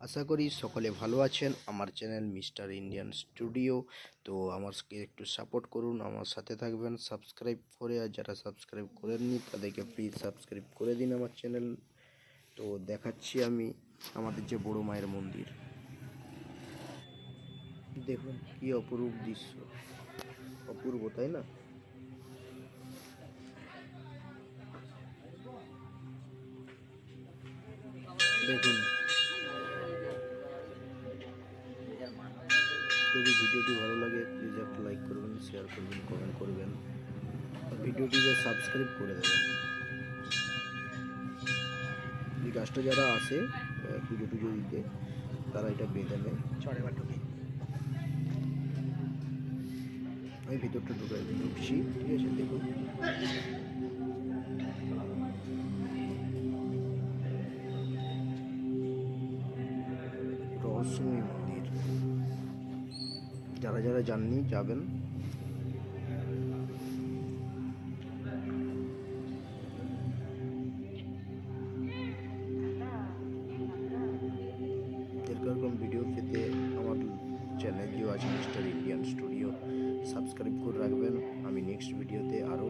আশা করি সকলে ভালো আছেন। আমার চ্যানেল মিস্টার ইন্ডিয়ান স্টুডিও। তো আমাকে একটু সাপোর্ট করুন, আমার সাথে থাকবেন সাবস্ক্রাইব করে। আর যারা সাবস্ক্রাইব করেননি তাদেরকে প্লিজ সাবস্ক্রাইব করে দিন আমার চ্যানেল। তো দেখাচ্ছি আমি আমাদের যে বড় মায়ের মন্দির। দেখুন কি অপরূপ দৃশ্য, অপূর্ব তাই না? দেখুন, যদি ভিডিওটি ভালো লাগে প্লিজ একটা লাইক করবেন, শেয়ার করবেন, কমেন্ট করবেন, ভিডিওটিকে সাবস্ক্রাইব করে দেবেন। এই গাছটা যারা আসে পুজো টুজো দিতে তারা এটা বেঁধে নেয়। আমি ভিতরটা ঢুকছি, ঠিক আছে? দেখুন রহস্যময় মন্দির, যারা যারা যাননি যাবেন। এরকম ভিডিও পেতে আমার চ্যানেল যে আছে মিস্টার ইন্ডিয়ান স্টুডিও সাবস্ক্রাইব করে রাখবেন। আমি নেক্সট ভিডিওতে আরও